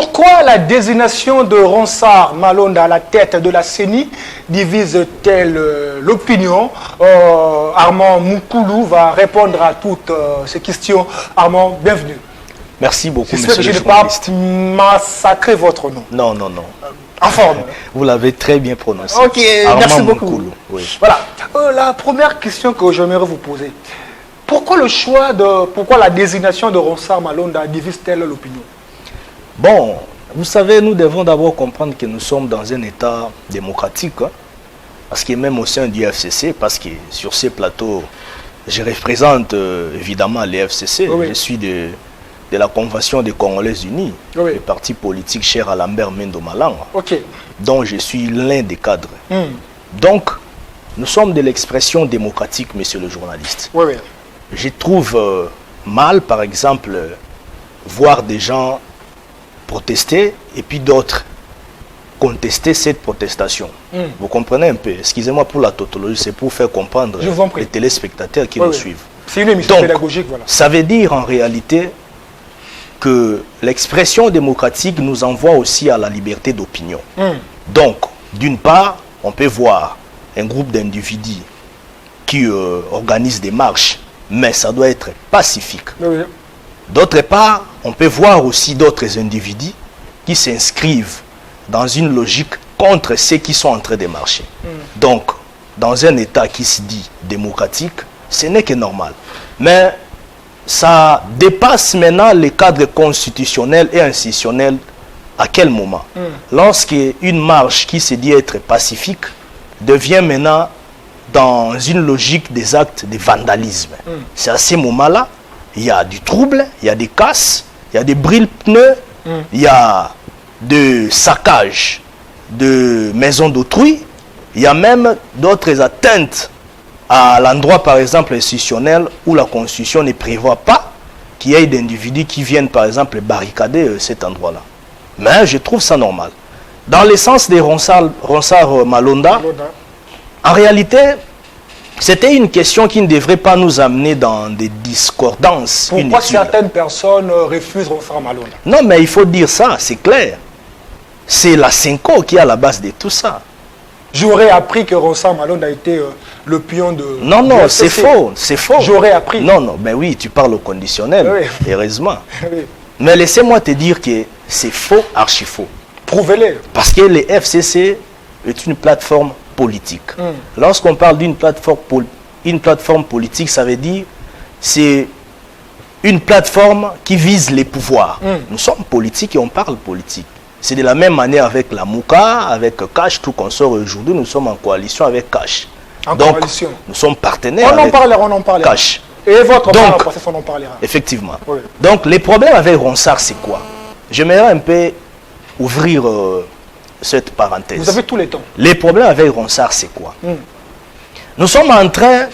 Pourquoi la désignation de Ronsard Malonda à la tête de la CENI divise-t-elle l'opinion? Armand Moukoulou va répondre à toutes ces questions. Armand, bienvenue. Merci beaucoup, monsieur le journaliste. Je n'ai pas massacré votre nom. Non, non, non. En forme. Vous l'avez très bien prononcé. Ok, Armand merci beaucoup. Moukoulou, oui. Voilà. La première question que j'aimerais vous poser. Pourquoi la désignation de Ronsard Malonda divise-t-elle l'opinion? Bon, vous savez, nous devons d'abord comprendre que nous sommes dans un État démocratique, hein, parce que même au sein du FCC, parce que sur ces plateaux, je représente évidemment les FCC, oui. Je suis de la Convention des Congolais Unis, oui. le parti politique cher à Lambert Mendo Malanga, okay. dont je suis l'un des cadres. Donc, nous sommes de l'expression démocratique, monsieur le journaliste. Oui, oui. Je trouve mal, par exemple, voir des gens protester et puis d'autres contester cette protestation. Vous comprenez un peu? Excusez-moi pour la tautologie, c'est pour faire comprendre les téléspectateurs qui nous suivent. C'est une émission pédagogique, voilà. Ça veut dire en réalité que l'expression démocratique nous envoie aussi à la liberté d'opinion. Donc, d'une part, on peut voir un groupe d'individus qui organisent des marches, mais ça doit être pacifique. Oui. D'autre part, on peut voir aussi d'autres individus qui s'inscrivent dans une logique contre ceux qui sont en train de marcher. Donc, dans un État qui se dit démocratique, ce n'est que normal. Mais ça dépasse maintenant les cadres constitutionnels et institutionnels. À quel moment? Lorsqu'une marche qui se dit être pacifique devient maintenant dans une logique des actes de vandalisme. C'est à ce moment-là, il y a du trouble, il y a des casses, il y a des brûle-pneus, il y a de saccage de maisons d'autrui, il y a même d'autres atteintes à l'endroit, par exemple, institutionnel, où la Constitution ne prévoit pas qu'il y ait d'individus qui viennent, par exemple, barricader cet endroit-là. Mais je trouve ça normal. Dans le sens de Ronsard Malonda, en réalité, c'était une question qui ne devrait pas nous amener dans des discordances. Pourquoi certaines personnes refusent Ronsard Malonda? Non, mais il faut dire ça, c'est clair. C'est la Senko qui est à la base de tout ça. J'aurais appris que Ronsard Malonda a été le pion de... Non, non, c'est faux, c'est faux. J'aurais appris. Non, non, mais oui, tu parles au conditionnel, oui. Heureusement. Oui. Mais laissez-moi te dire que c'est faux, archi faux. Prouvez-le. Parce que le FCC est une plateforme politique. Lorsqu'on parle d'une plateforme politique, ça veut dire c'est une plateforme qui vise les pouvoirs. Nous sommes politiques et on parle politique. C'est de la même manière avec la Mouka, avec Cash, tout qu'on sort aujourd'hui, nous sommes en coalition avec Cash. Donc, nous sommes partenaires on en parlera. Cash. Et votre process, on en parlera. Effectivement. Oui. Donc, les problèmes avec Ronsard, c'est quoi? J'aimerais un peu ouvrir cette parenthèse. Vous avez tous les temps. Les problèmes avec Ronsard, c'est quoi? Nous sommes en train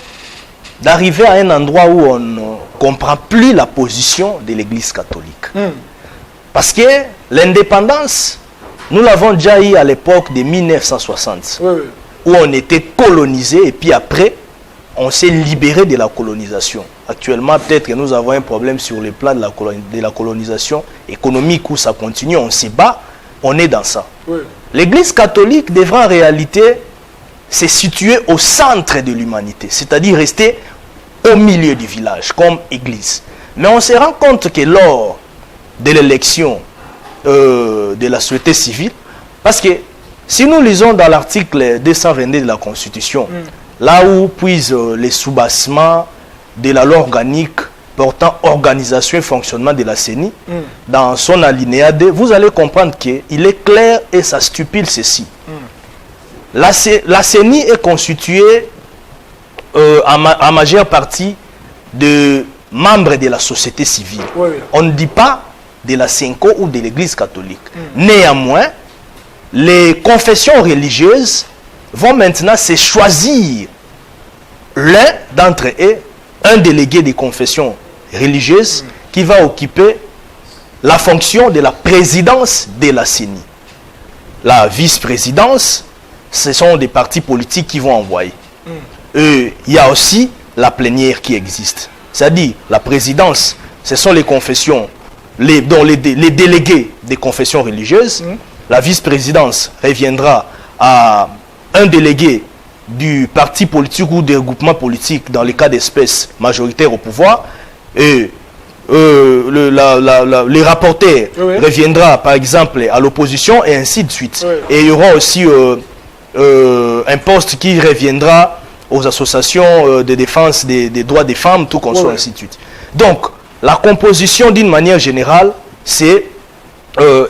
d'arriver à un endroit où on ne comprend plus la position de l'Église catholique. Parce que l'indépendance, nous l'avons déjà eu à l'époque de 1960, où on était colonisé et puis après, on s'est libéré de la colonisation. Actuellement, peut-être que nous avons un problème sur le plan de la colonisation économique où ça continue, on se bat, on est dans ça. L'Église catholique devra en réalité se situer au centre de l'humanité, c'est-à-dire rester au milieu du village comme Église. Mais on se rend compte que lors de l'élection de la société civile, parce que si nous lisons dans l'article 222 de la Constitution, là où puise les soubassements de la loi organique portant organisation et fonctionnement de la CENI, dans son alinéa 2, vous allez comprendre qu'il est clair et ça stipule ceci. La CENI est constituée en majeure partie de membres de la société civile. On ne dit pas de la Senko ou de l'Église catholique. Néanmoins, les confessions religieuses vont maintenant se choisir l'un d'entre eux, un délégué des confessions religieuses qui va occuper la fonction de la présidence de la CENI. La vice-présidence, ce sont des partis politiques qui vont envoyer. Il y a aussi la plénière qui existe. C'est-à-dire, la présidence, ce sont les confessions les délégués des confessions religieuses. La vice-présidence reviendra à un délégué du parti politique ou des regroupements politiques dans les cas d'espèces majoritaires au pouvoir. Et les rapporteurs reviendra par exemple à l'opposition et ainsi de suite. Et il y aura aussi un poste qui reviendra aux associations de défense des droits des femmes, tout comme ça, ainsi de suite. Donc, la composition d'une manière générale, c'est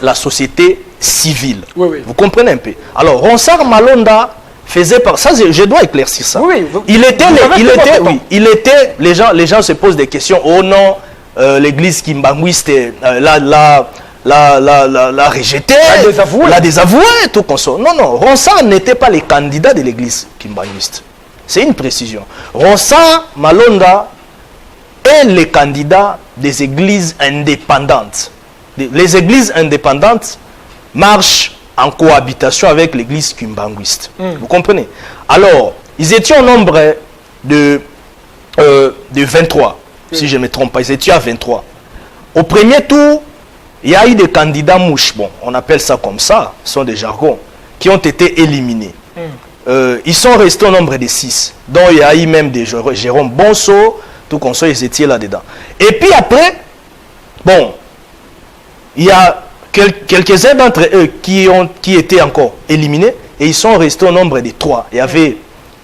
la société civile. Vous comprenez un peu? Alors, Ronsard Malonda faisait par ça, je dois éclaircir ça. Les gens se posent des questions. Oh non, l'église kimbanguiste l'a rejeté, l'a désavoué, tout comme ça. Non, non, Ronsard n'était pas le candidat de l'église kimbanguiste. C'est une précision. Ronsard Malonda est le candidat des églises indépendantes. Les églises indépendantes marchent en cohabitation avec l'église kimbanguiste. Vous comprenez? Alors, ils étaient au nombre de 23, si je ne me trompe pas. Ils étaient à 23. Au premier tour, il y a eu des candidats mouches, bon, on appelle ça comme ça, ce sont des jargons, qui ont été éliminés. Ils sont restés au nombre de 6, dont il y a eu même des Jérôme Bonso, tout comme ça, ils étaient là-dedans. Et puis après, bon, il y a quelques-uns d'entre eux qui étaient encore éliminés, et ils sont restés au nombre de 3. Il y avait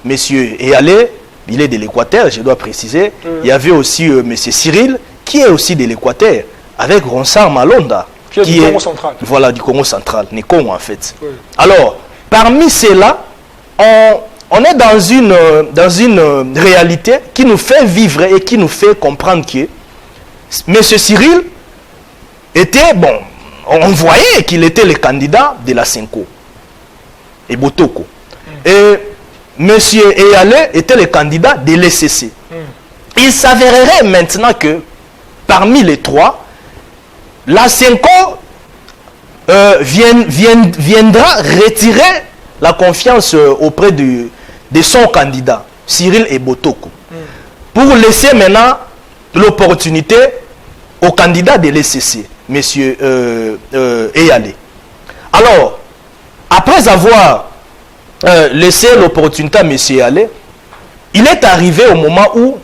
M. Eyalé, il est de l'Équateur, je dois préciser. Il y avait aussi M. Cyril, qui est aussi de l'Équateur, avec Ronsard Malonda, qui est du Congo central. Voilà, du Congo central, Nekongo en fait. Alors, parmi ceux-là, on est dans une réalité qui nous fait vivre et qui nous fait comprendre que M. Cyril était, bon, on voyait qu'il était le candidat de la Senko et Botoko. Et M. Eyalé était le candidat de l'ECC. Il s'avérerait maintenant que parmi les 3, la Senko viendra retirer la confiance auprès de son candidat, Cyril et Botoko, pour laisser maintenant l'opportunité au candidat de l'ECC, M. Eyalé. Alors, après avoir laissé l'opportunité à M. Eyalé, il est arrivé au moment où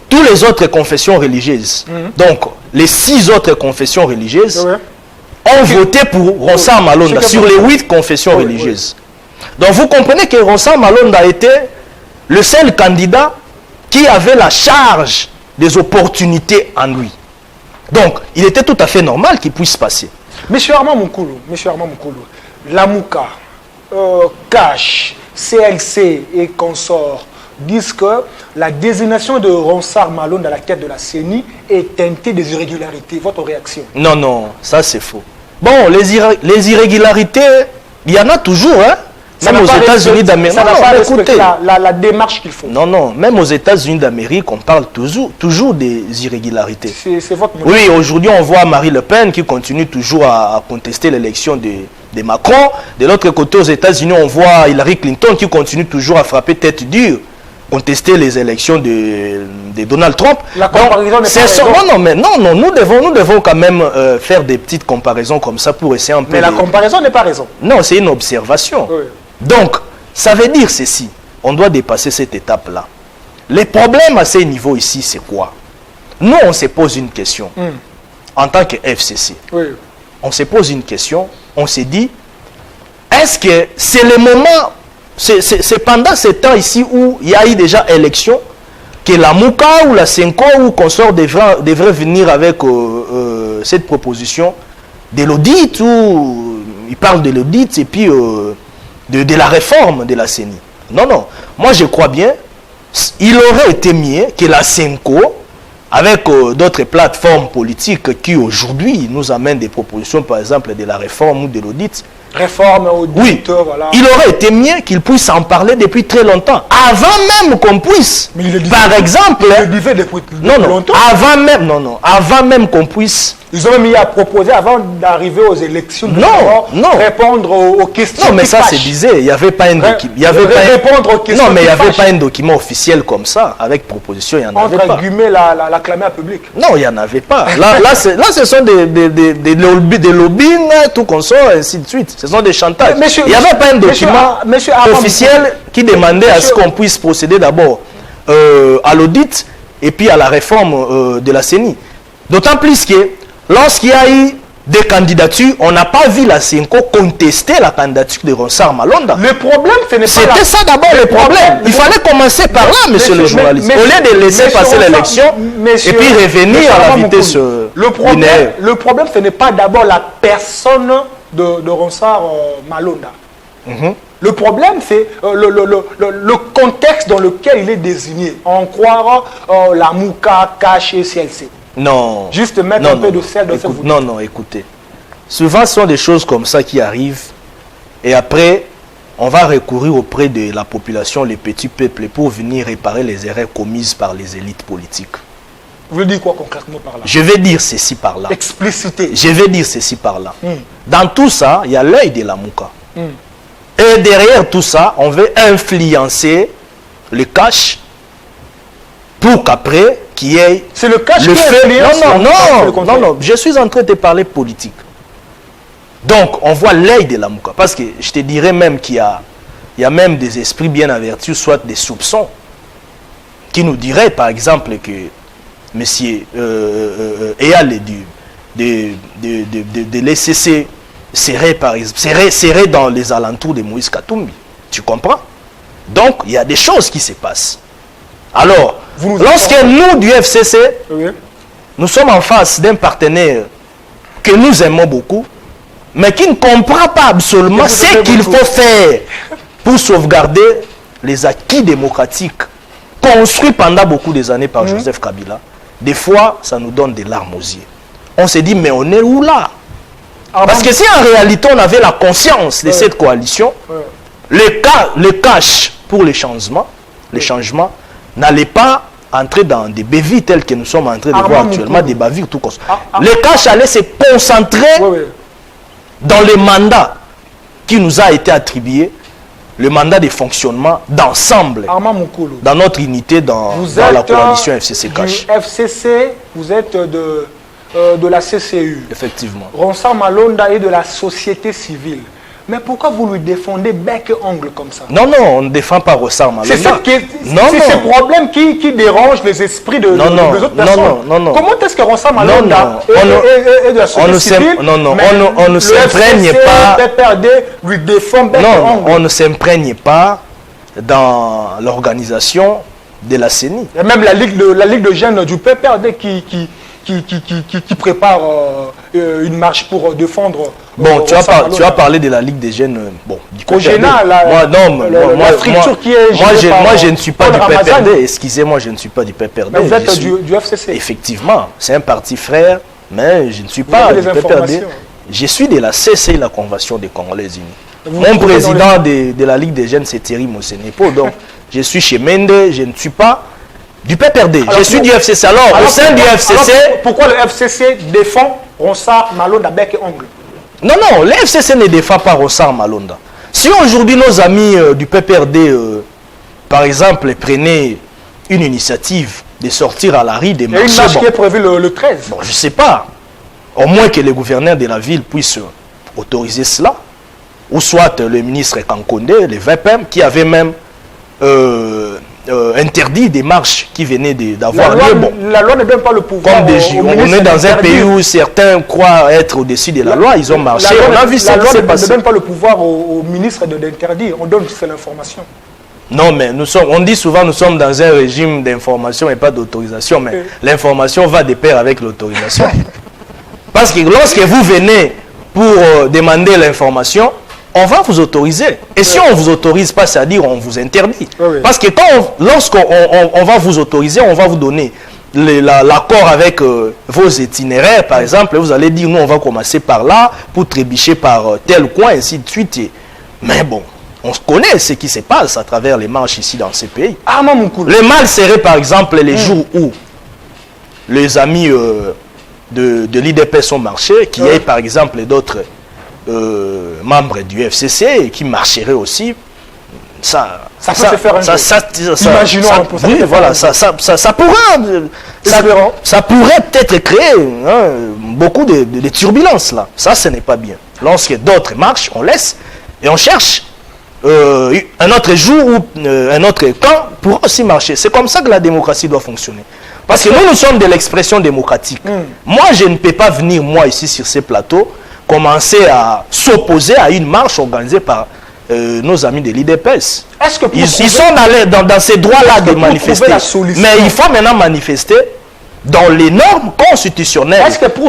toutes les autres confessions religieuses, donc les 6 autres confessions religieuses, ont voté pour Ronsard Malonda sur les 8 confessions religieuses. Donc vous comprenez que Ronsard Malonda était le seul candidat qui avait la charge des opportunités en lui. Donc il était tout à fait normal qu'il puisse passer. Monsieur Armand Moukoulou, Lamouka, Cash, CLC et consorts disent que la désignation de Ronsard Malonda à la tête de la CENI est teintée des irrégularités. Votre réaction? Non, non, ça c'est faux. Bon, les irrégularités, il y en a toujours, hein. Même aux États-Unis d'Amérique. Ça n'a pas respecté la démarche qu'il faut. Non, non, même aux États-Unis d'Amérique, on parle toujours des irrégularités. C'est votre modèle. Oui, aujourd'hui, on voit Marie Le Pen qui continue toujours à contester l'élection de Macron. De l'autre côté, aux États-Unis, on voit Hillary Clinton qui continue toujours à frapper tête dure, contester les élections de Donald Trump. La comparaison n'est pas raison. Non, nous devons quand même faire des petites comparaisons comme ça pour essayer un peu. Mais la comparaison n'est pas raison. Non, c'est une observation. Oui. Donc, ça veut dire ceci. On doit dépasser cette étape-là. Les problèmes à ce niveau ici, c'est quoi? Nous, on se pose une question. En tant que FCC, on se pose une question. On se dit, est-ce que c'est le moment... C'est pendant ce temps ici où il y a eu déjà élection que la Mouka ou la Senko ou consort devrait venir avec cette proposition de l'audit, où il parle de l'audit et puis de la réforme de la CENI. Non, non. Moi, je crois bien, il aurait été mieux que la Senko, avec d'autres plateformes politiques qui aujourd'hui nous amènent des propositions, par exemple, de la réforme ou de l'audit. Réforme, audit, oui. Voilà. Il aurait été mieux qu'il puisse en parler depuis très longtemps, avant même qu'on puisse, par exemple, depuis non, longtemps. avant même qu'on puisse Ils ont même mis à proposer, avant d'arriver aux élections, de répondre aux questions. Non, mais qui ça, fâchent. c'est disait. Il n'y avait pas un document. Répondre aux questions. Non, mais il n'y avait fâchent. pas un document officiel comme ça, avec proposition, il n'y en avait pas. Entre guillemets, la clamer à public. Non, il n'y en avait pas. Là, ce sont des lobbying, tout qu'on sort, ainsi de suite. Ce sont des chantages. Il n'y avait pas un document officiel qui demandait à ce qu'on puisse procéder d'abord à l'audit et puis à la réforme de la CENI. D'autant plus que lorsqu'il y a eu des candidatures, on n'a pas vu la CENCO contester la candidature de Ronsard Malonda. Le problème, ce n'est pas... C'était ça d'abord le problème. Il fallait commencer par là, monsieur le journaliste. Au lieu de laisser passer l'élection et puis revenir à la vitesse linéaire. Le problème, ce n'est pas d'abord la personne de Ronsard Malonda. Le problème, c'est le contexte dans lequel il est désigné. On croira la Mouka, Cash et CLC. Non. Juste mettre un peu de sel dans ce voûte. Non, écoutez. Souvent, ce sont des choses comme ça qui arrivent. Et après, on va recourir auprès de la population, les petits peuples, pour venir réparer les erreurs commises par les élites politiques. Vous voulez dire quoi concrètement par là? Je vais dire ceci par là. Explicité. Je vais dire ceci par là. Dans tout ça, il y a l'œil de la Mouka. Et derrière tout ça, on veut influencer le cash pour qu'après, qu'il y ait... C'est le cash qui influence. Non, je suis en train de parler politique. Donc, on voit l'œil de la Mouka. Parce que je te dirais même qu'il y a même des esprits bien avertis, soit des soupçons, qui nous diraient, par exemple, que M. Eyal de l'ECC serait dans les alentours de Moïse Katumbi. Tu comprends? Donc, il y a des choses qui se passent. Alors, lorsque nous, du FCC, nous sommes en face d'un partenaire que nous aimons beaucoup, mais qui ne comprend pas absolument ce qu'il faut faire pour sauvegarder les acquis démocratiques construits pendant beaucoup des années par Joseph Kabila, des fois, ça nous donne des larmes aux yeux. On se dit, mais on est où là? Parce que si en réalité, on avait la conscience de cette coalition, le cash pour les changements n'allait pas entrer dans des bévies telles que nous sommes en train de voir actuellement, des bavures tout comme ça. Le cash allait se concentrer dans le mandat qui nous a été attribué, le mandat de fonctionnement d'ensemble, dans notre unité, dans la coalition FCC Cash. FCC, vous êtes de la CCU. Effectivement. Ronsard Malonda est de la société civile. Mais pourquoi vous lui défendez bec et ongle comme ça? Non, on ne défend pas Ronsard Malonda. C'est ça c'est ce problème qui dérange les esprits de autres personnes. Non. Comment est-ce que Ronsard Malonda est de la société civile? On ne s'imprègne pas. PPRD lui défend bec et ongle. On ne s'imprègne pas dans l'organisation de la CENI. Il y a même la Ligue de jeunes du PPRD qui prépare une marche pour défendre... Bon, tu as parlé de la Ligue des jeunes du PPRD. Moi, je ne suis pas du PPRD. Excusez-moi, je ne suis pas du PPRD. Mais vous êtes du FCC. Effectivement, c'est un parti frère, mais je ne suis pas du PPRD. Je suis de la CC, la Convention des Congolais Unis. Mon président de la Ligue des jeunes, c'est Thierry Mosenepo. Donc, je suis chez Mende, je ne suis pas du PPRD. Je suis du FCC. Alors, au sein du FCC... Pourquoi le FCC défend Ronsard Malonda bec et ongle? Non, le FCC ne défend pas Ronsard Malonda. Si aujourd'hui nos amis du PPRD, par exemple, prenaient une initiative de sortir à la rue des marchés... Il y a une marche qui est prévue le 13. Bon, je ne sais pas. Au moins que les gouverneurs de la ville puissent autoriser cela. Ou soit le ministre Kankonde, le VPM, qui avait même... interdit des marches qui venaient d'avoir lieu. La loi ne donne pas le pouvoir. On est dans un pays où certains croient être au-dessus de la loi, ils ont marché. On a vu ça qui s'est passé. Ne donne pas le pouvoir au ministre d'interdire, on donne juste l'information. Non, mais on dit souvent nous sommes dans un régime d'information et pas d'autorisation, mais l'information va de pair avec l'autorisation. Parce que lorsque vous venez pour demander l'information, on va vous autoriser. Et si on ne vous autorise pas, c'est-à-dire on vous interdit. Parce que lorsqu'on va vous autoriser, on va vous donner l'accord avec vos itinéraires, par exemple. Vous allez dire, nous, on va commencer par là, pour trébucher par tel coin, ainsi de suite. Mais bon, on connaît ce qui se passe à travers les marches ici dans ces pays. Le mal serait, par exemple, les jours où les amis de l'IDPS ont marché, qu'il y ait par exemple d'autres membres du FCC qui marcheraient aussi. Ça peut se faire un jour. Imaginons un peu. Oui, voilà, ça pourrait peut-être créer beaucoup de turbulences là. Ça, ce n'est pas bien. Lorsque d'autres marchent, on laisse et on cherche un autre jour ou un autre camp pour aussi marcher. C'est comme ça que la démocratie doit fonctionner. Parce que nous sommes de l'expression démocratique. Moi, je ne peux pas venir, moi, ici, sur ces plateaux, commencer à s'opposer à une marche organisée par nos amis de l'IDPS. Ils sont dans ces droits-là de manifester. Mais il faut maintenant manifester dans les normes constitutionnelles,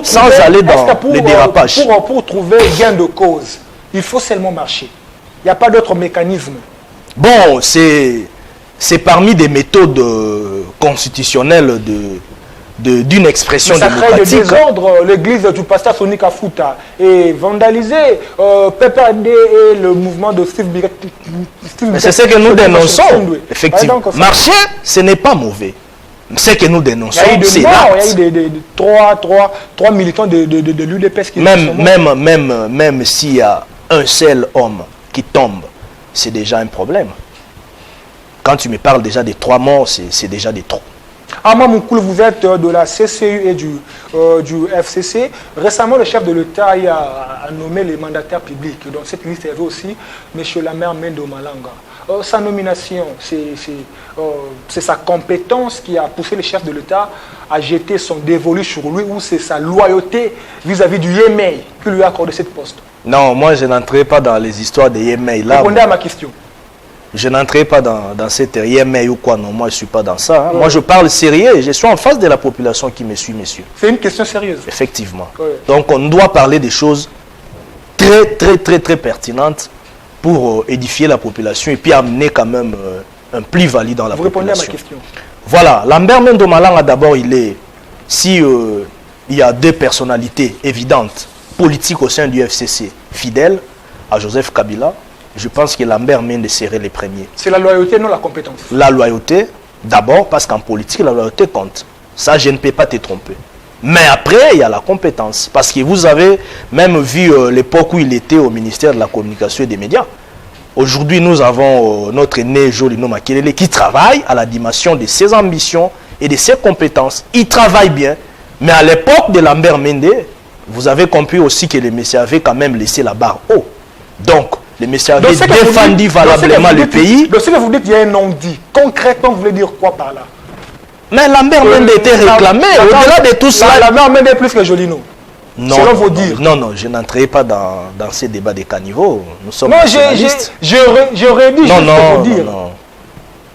sans aller dans les dérapages. Pour trouver gain de cause, il faut seulement marcher. Il n'y a pas d'autre mécanisme. Bon, c'est parmi des méthodes constitutionnelles d'une expression démocratique. Ça crée des désordres. L'église du pasteur Sonny Kafuta est vandalisée. PPRD et le mouvement de Steve Mais c'est ce que nous dénonçons. Effectivement. Marcher, ce n'est pas mauvais. Ce que nous dénonçons, c'est là. Il y a eu trois militants de l'UDPS qui même s'il y a un seul homme qui tombe, c'est déjà un problème. Quand tu me parles déjà des 3 morts, c'est déjà des trop. Armand Moukoulou, vous êtes de la CCU et du FCC. Récemment, le chef de l'État a nommé les mandataires publics. Dans cette liste, il y avait aussi M. Lambert Mende Malanga. Sa nomination, c'est sa compétence qui a poussé le chef de l'État à jeter son dévolu sur lui, ou c'est sa loyauté vis-à-vis du Yémei qui lui a accordé cette poste? Non, moi je n'entrerai pas dans les histoires de Yémei. Répondez à ma question. Je n'entrerai pas dans cette Yémei ou quoi, non, moi je ne suis pas dans ça. Moi je parle sérieux, je suis en face de la population qui me suit, monsieur. C'est une question sérieuse. Effectivement. Donc on doit parler des choses très pertinentes pour édifier la population et puis amener quand même un plus-value dans la population. Vous répondez à ma question. Voilà, Lambert Mende Malanga d'abord, si il y a 2 personnalités évidentes politiques au sein du FCC, fidèles à Joseph Kabila, je pense que Lambert Mende serait les premiers. C'est la loyauté, non la compétence? La loyauté, d'abord, parce qu'en politique, la loyauté compte. Ça, je ne peux pas te tromper. Mais après, il y a la compétence. Parce que vous avez même vu l'époque où il était au ministère de la Communication et des Médias. Aujourd'hui, nous avons notre aîné Jolino Makelele qui travaille à la dimension de ses ambitions et de ses compétences. Il travaille bien. Mais à l'époque de Lambert Mende, vous avez compris aussi que le monsieur avait quand même laissé la barre haut. Donc, le monsieur avait défendu valablement le pays. Donc, si vous dites qu'il y a un non-dit, concrètement, vous voulez dire quoi par là? Mais Lambert Mende était réclamé. Au-delà de tout cela. Lambert Mende est plus que Jolino. Non, selon vos dires. Non, je n'entrerai pas dans ces débats de caniveau. Nous sommes nationalistes. J'aurais dit juste pour dire. Non.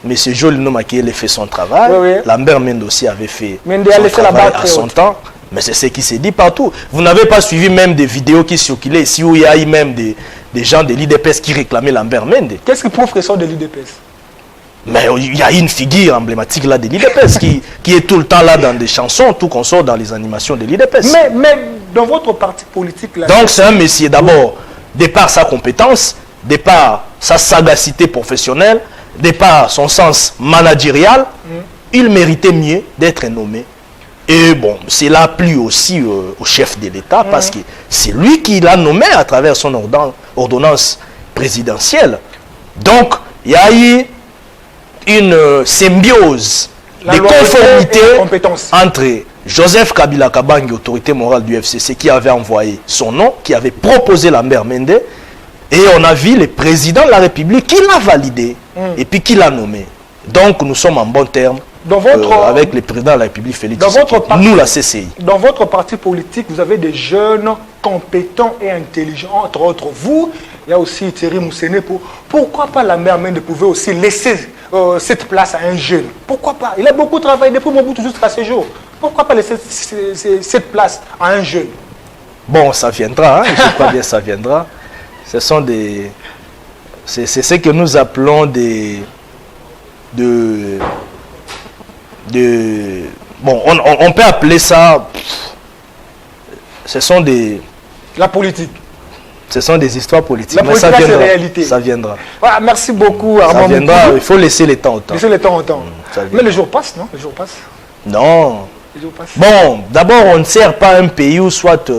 Monsieur Jolino Makelele fait son travail. Oui. Lambert Mende aussi avait fait son travail à son temps. Mais c'est ce qui s'est dit partout. Vous n'avez pas suivi même des vidéos qui circulaient ici où il y a eu même des gens de l'IDPS qui réclamaient Lambert Mende. Qu'est-ce qui prouve qu'ils sont de l'IDPS? Mais il y a une figure emblématique là de l'IDPS qui est tout le temps là dans des chansons, tout qu'on sort dans les animations de l'IDPS. Mais dans votre parti politique là... Donc c'est un monsieur d'abord, de par sa compétence, de par sa sagacité professionnelle, de par son sens managérial, il méritait mieux d'être nommé. Et bon, cela plu aussi au chef de l'État parce que c'est lui qui l'a nommé à travers son ordonnance présidentielle. Donc, il y a eu une symbiose de conformité entre Joseph Kabila Kabange, autorité morale du FCC, qui avait envoyé son nom, qui avait proposé Lambert Mende, et on a vu le président de la République qui l'a validé et puis qui l'a nommé. Donc, nous sommes en bon terme. Avec le président de la République, Félix Tshisekedi, nous la CCI. Dans votre parti politique, vous avez des jeunes compétents et intelligents, entre autres vous. Il y a aussi Thierry Moussene. Pourquoi pas Lambert Mende pouvait aussi laisser cette place à un jeune? Pourquoi pas? Il a beaucoup travaillé depuis Mobutu jusqu'à ce jour. Pourquoi pas laisser cette place à un jeune? Bon, ça viendra, hein? Je crois bien ça viendra. Ce sont des... C'est ce que nous appelons bon, on peut appeler ça, ce sont des... La politique. Ce sont des histoires politiques. La politique, c'est réalité. Ça viendra. Voilà, merci beaucoup, Armand. Ça viendra, il faut laisser le temps au temps. Laisser le temps au temps. Mais le jour passe, non? Le jour passe. Non, Bon, d'abord, on ne sert pas un pays où soit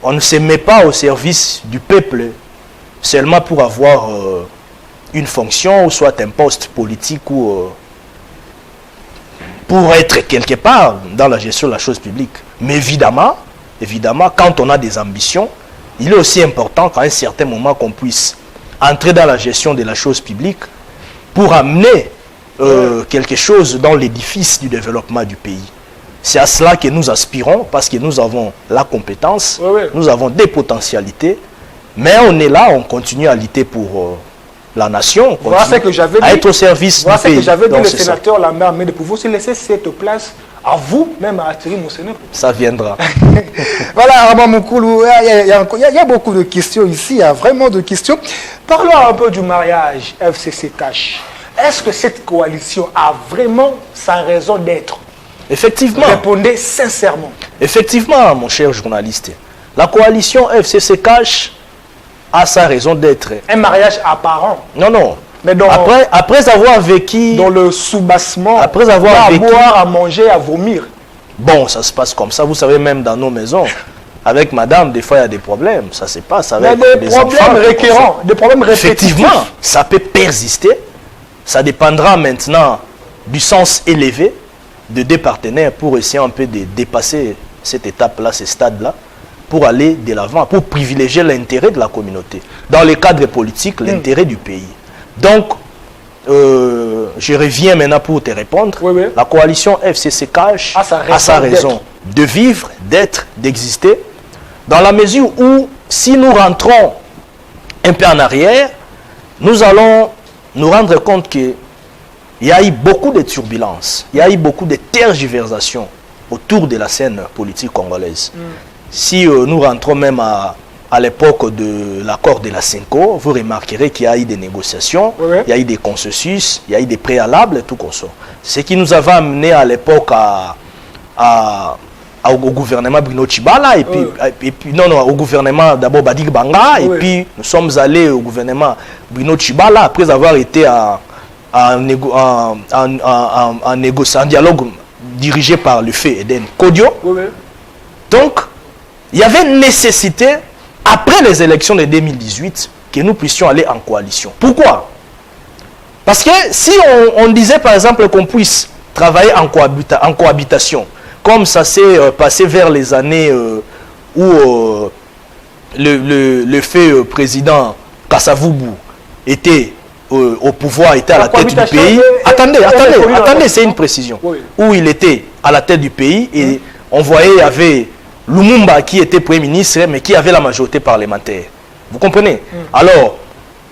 on ne se met pas au service du peuple seulement pour avoir une fonction ou soit un poste politique ou pour être quelque part dans la gestion de la chose publique. Mais évidemment, quand on a des ambitions, il est aussi important qu'à un certain moment qu'on puisse entrer dans la gestion de la chose publique pour amener quelque chose dans l'édifice du développement du pays. C'est à cela que nous aspirons parce que nous avons la compétence, nous avons des potentialités, mais on est là, on continue à lutter pour la nation, on voilà ce que j'avais dit, à être au service voilà du pays. Ce que j'avais dit, le sénateur Lambert, mais de pouvoir se laisser cette place à vous, même à attirer mon sénateur. Ça viendra. Voilà, Armand Moukoulou, il y a beaucoup de questions ici, il y a vraiment de questions. Parlons un peu du mariage FCC-CACH. Est-ce que cette coalition a vraiment sa raison d'être? Effectivement. Répondez sincèrement. Effectivement, mon cher journaliste. La coalition FCC-CACH a sa raison d'être. Un mariage apparent. Non, non. Mais dans, après avoir vécu... Dans le soubassement, après avoir vécu, à boire, à manger, à vomir. Bon, ça se passe comme ça. Vous savez, même dans nos maisons, avec madame, des fois, il y a des problèmes. Ça se passe avec des problèmes enfants, récurrents, des problèmes répétitifs. Effectivement, ça peut persister. Ça dépendra maintenant du sens élevé de deux partenaires pour essayer un peu de dépasser cette étape-là, ce stade-là, pour aller de l'avant, pour privilégier l'intérêt de la communauté. Dans le cadre politique, l'intérêt du pays. Donc, je reviens maintenant pour te répondre. La coalition FCC-CACH a sa raison de vivre, d'être, d'exister, dans la mesure où, si nous rentrons un peu en arrière, nous allons nous rendre compte qu'il y a eu beaucoup de turbulences, il y a eu beaucoup de tergiversations autour de la scène politique congolaise. Si nous rentrons même à l'époque de l'accord de la Cinco, vous remarquerez qu'il y a eu des négociations, il y a eu des consensus, il y a eu des préalables et tout comme ça. Ce qui nous avait amené à l'époque au gouvernement Bruno Tshibala, et puis non, au gouvernement d'abord Badik Banga, et puis nous sommes allés au gouvernement Bruno Tshibala après avoir été en dialogue dirigé par le fait Eden Kodio. Donc, il y avait nécessité, après les élections de 2018, que nous puissions aller en coalition. Pourquoi? Parce que si on disait par exemple qu'on puisse travailler en cohabitation, comme ça s'est passé vers les années où le fait président Kassavubu était au pouvoir, était à la tête du pays. Attendez, c'est une précision. Où il était à la tête du pays et on voyait, il y avait Lumumba qui était Premier ministre, mais qui avait la majorité parlementaire. Vous comprenez? Alors,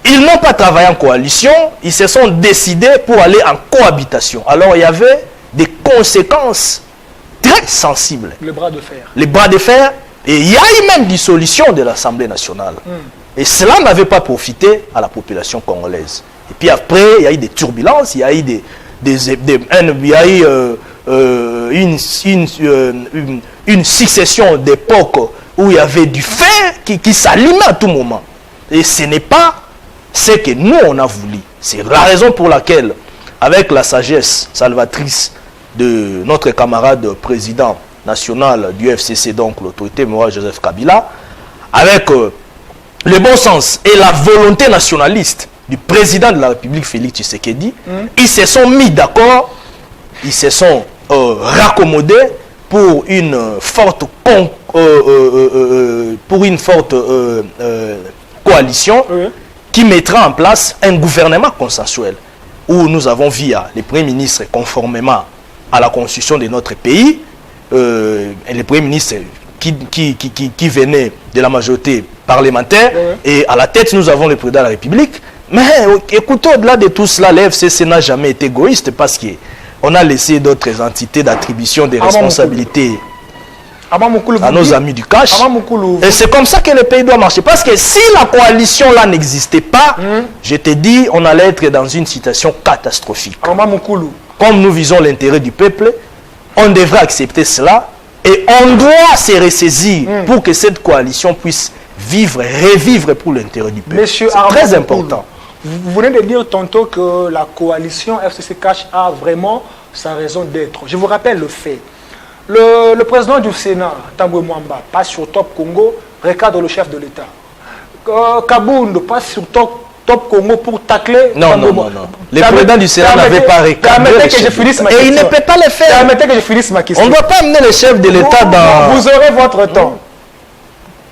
ils n'ont pas travaillé en coalition, ils se sont décidés pour aller en cohabitation. Alors, il y avait des conséquences très sensibles. Le bras de fer. Les bras de fer, et il y a eu même dissolution de l'Assemblée nationale. Et cela n'avait pas profité à la population congolaise. Et puis après, il y a eu des turbulences, il y a eu une succession d'époques où il y avait du fer qui s'allumait à tout moment. Et ce n'est pas ce que nous, on a voulu. C'est la raison pour laquelle, avec la sagesse salvatrice de notre camarade président national du FCC, donc l'autorité morale Joseph Kabila, avec le bon sens et la volonté nationaliste du président de la République Félix Tshisekedi, ils se sont mis d'accord, ils se sont raccommodés pour une forte coalition qui mettra en place un gouvernement consensuel où nous avons via les premiers ministres conformément à la constitution de notre pays et les premiers ministres qui venaient de la majorité parlementaire et à la tête nous avons le président de la République. Mais écoutez, au-delà de tout cela, le FCC n'a jamais été égoïste parce qu'on a laissé d'autres entités d'attribution des responsabilités à nos amis du cash. Et c'est comme ça que le pays doit marcher. Parce que si la coalition là n'existait pas, je te dis, on allait être dans une situation catastrophique. Comme nous visons l'intérêt du peuple, on devrait accepter cela et on doit se ressaisir pour que cette coalition puisse vivre, revivre pour l'intérêt du peuple. C'est très important. Vous venez de dire tantôt que la coalition FCC-CACH a vraiment sa raison d'être. Je vous rappelle le fait. Le président du Sénat, Tambwe Mwamba, passe sur Top Congo, recadre le chef de l'État. Kabound passe sur Top Congo pour tacler. Non. Le président du Sénat n'avait pas recadré. Permettez que je finisse ma question. Et il ne peut pas le faire. Permettez que je finisse ma question. On ne doit pas amener le chef de l'État dans... Vous aurez votre temps.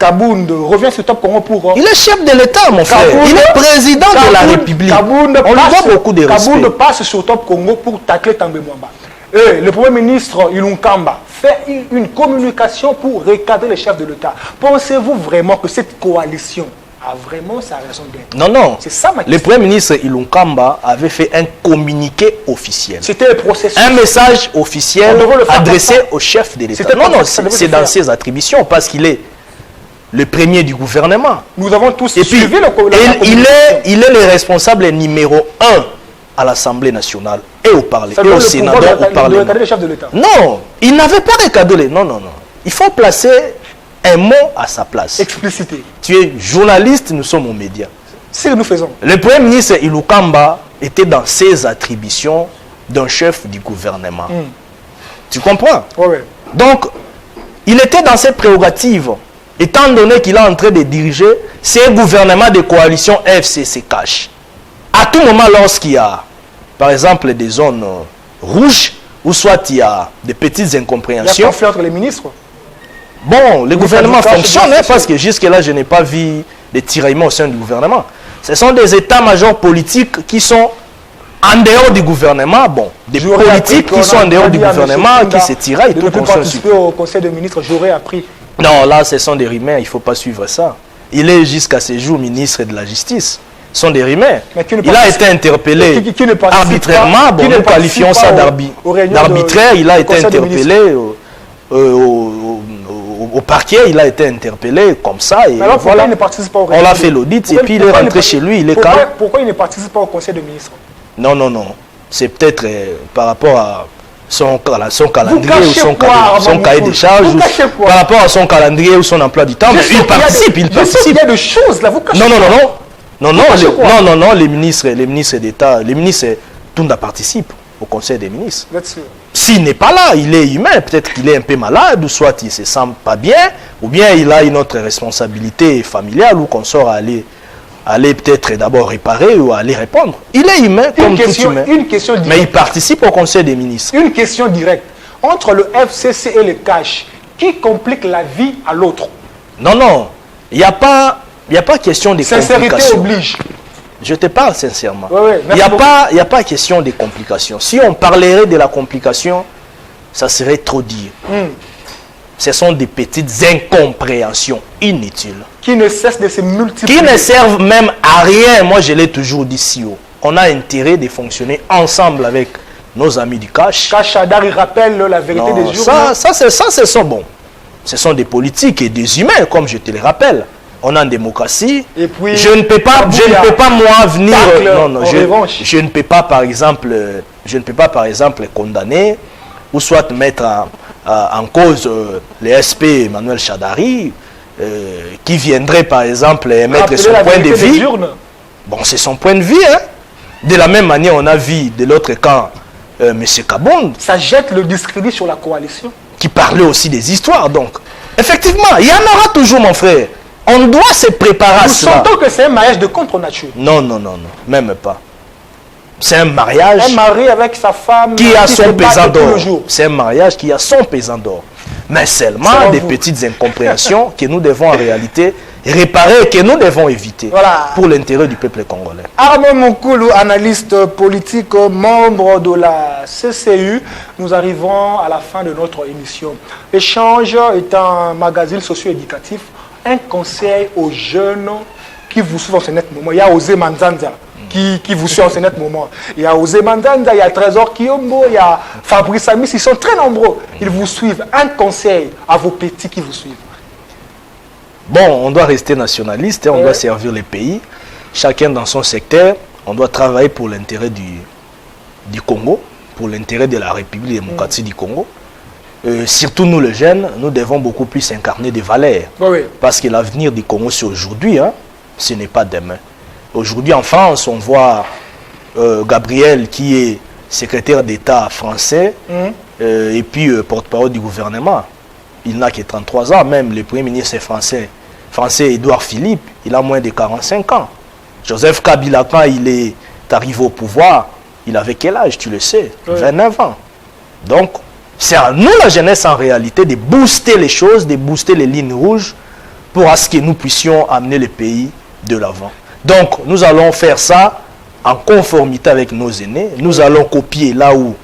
Kabound revient sur Top Congo pour... Il est chef de l'État, mon frère. Il est président de la République. On lui doit beaucoup de respect. Kabound passe sur Top Congo pour tacler Tambwe Mwamba. Et le Premier ministre Ilunkamba fait une communication pour recadrer le chef de l'État. Pensez-vous vraiment que cette coalition a vraiment sa raison d'être? Non. C'est ça ma question. Le Premier ministre Ilunkamba avait fait un communiqué officiel. C'était le processus. Un message officiel adressé au chef de l'État. Non, c'est dans ses attributions parce qu'il est le premier du gouvernement. Nous avons tous suivi il est le responsable numéro 1 à l'Assemblée nationale et au Parlement, et au Sénat, au Parlement. Le chef de l'État. Non, il n'avait pas recadré. Non. Il faut placer un mot à sa place. Explicité. Tu es journaliste, nous sommes aux médias. C'est ce que nous faisons. Le Premier ministre Ilunkamba était dans ses attributions d'un chef du gouvernement. Tu comprends? Oui. Donc, il était dans ses prérogatives, étant donné qu'il est en train de diriger ces gouvernements de coalition FCC cash. À tout moment, lorsqu'il y a, par exemple, des zones rouges, ou soit il y a des petites incompréhensions. Il y a conflit entre les ministres. Bon, le gouvernement fonctionne, parce que jusque-là, je n'ai pas vu de tiraillements au sein du gouvernement. Ce sont des états-majors politiques qui sont en dehors du gouvernement. Bon, des politiques qui sont en dehors du gouvernement, qui se tiraillent. De ne pas participer au conseil des ministres, j'aurais appris. Non, là, ce sont des rumeurs, il ne faut pas suivre ça. Il est jusqu'à ce jour ministre de la Justice. Ce sont des rumeurs. Il a été interpellé arbitrairement. Bon, nous qualifions ça d'arbitraire. Il a été interpellé au parquet. Il a été interpellé comme ça. Et alors, voilà, il ne participe pas au on l'a fait l'audit et puis il est rentré chez lui. Il est calme. Pourquoi il ne participe pas au conseil des ministres? Non. C'est peut-être par rapport à son calendrier ou son cahier de charges, par rapport à son calendrier ou son emploi du temps. Mais il participe. Il y a des choses là, vous cachez. Non, les ministres d'État, les ministres, tout le monde participe au Conseil des ministres. S'il n'est pas là, il est humain, peut-être qu'il est un peu malade, ou soit il ne se sent pas bien, ou bien il a une autre responsabilité familiale ou qu'on sort à aller peut-être d'abord réparer ou aller répondre. Il est humain comme tout humain. Mais il participe au Conseil des ministres. Une question directe. Entre le FCC et le CACH, qui complique la vie à l'autre? Non. Il n'y a pas question de sincérité complications. Oblige. Je te parle sincèrement. Il n'y a pas question de complications. Si on parlerait de la complication, ça serait trop dire. Ce sont des petites incompréhensions inutiles. Qui ne cessent de se multiplier. Qui ne servent même à rien. Moi, je l'ai toujours dit si haut. On a intérêt de fonctionner ensemble avec nos amis du CACH. CACH Adar, il rappelle la vérité des jours. Ça, ce sont bons. Ce sont des politiques et des humains, comme je te le rappelle. On est en démocratie. Et puis, je ne peux pas moi venir. Je ne peux pas par exemple condamner ou soit mettre en cause le SP Emmanuel Shadari qui viendrait par exemple émettre son point de vue. Bon, c'est son point de vue. Hein. De la même manière, on a vu de l'autre camp M. Kabound. Ça jette le discrédit sur la coalition. Qui parlait aussi des histoires. Donc, effectivement, il y en aura toujours, mon frère. On doit se préparer à cela. Nous sentons que c'est un mariage de contre-nature. Non, même pas. C'est un mariage. Un mari avec sa femme qui a son pesant d'or. C'est un mariage qui a son pesant d'or. Mais seulement des petites incompréhensions que nous devons en réalité réparer et que nous devons éviter pour l'intérêt du peuple congolais. Armand Moukoulou, analyste politique, membre de la CCU, nous arrivons à la fin de notre émission. Échange est un magazine socio-éducatif, un conseil aux jeunes qui vous suivent en ce net moment. Il y a Osé Manzanza qui vous suit en ce net moment. Il y a Osé Manzanza, il y a Trésor Kiyombo, il y a Fabrice Amis, ils sont très nombreux. Ils vous suivent. Un conseil à vos petits qui vous suivent. Bon, on doit rester nationaliste, on doit servir les pays. Chacun dans son secteur, on doit travailler pour l'intérêt du Congo, pour l'intérêt de la République démocratique du Congo. Surtout nous les jeunes, nous devons beaucoup plus incarner des valeurs. Parce que l'avenir du Congo, c'est aujourd'hui, hein, ce n'est pas demain. Aujourd'hui en France, on voit Gabriel qui est secrétaire d'État français et puis porte-parole du gouvernement. Il n'a que 33 ans, même le Premier ministre français Édouard Philippe, il a moins de 45 ans. Joseph Kabila, quand il est arrivé au pouvoir, il avait quel âge, tu le sais? 29 ans. Donc, c'est à nous, la jeunesse, en réalité, de booster les choses, de booster les lignes rouges pour à ce que nous puissions amener le pays de l'avant. Donc, nous allons faire ça en conformité avec nos aînés. Nous allons copier là où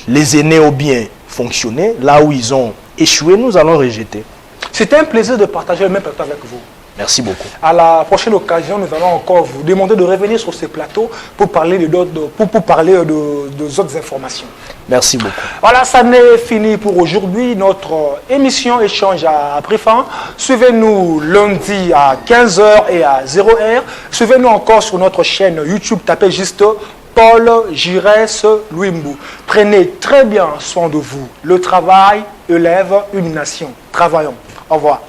les aînés ont bien fonctionné, là où ils ont échoué, nous allons rejeter. C'était un plaisir de partager le même plateau avec vous. Merci beaucoup. À la prochaine occasion, nous allons encore vous demander de revenir sur ces plateaux pour parler d'autres informations. Merci beaucoup. Voilà, ça n'est fini pour aujourd'hui. Notre émission Échange à pris fin. Suivez-nous lundi à 15h et à 0h. Suivez-nous encore sur notre chaîne YouTube. Tapez juste Paul Giresse Luimbu. Prenez très bien soin de vous. Le travail élève une nation. Travaillons. Au revoir.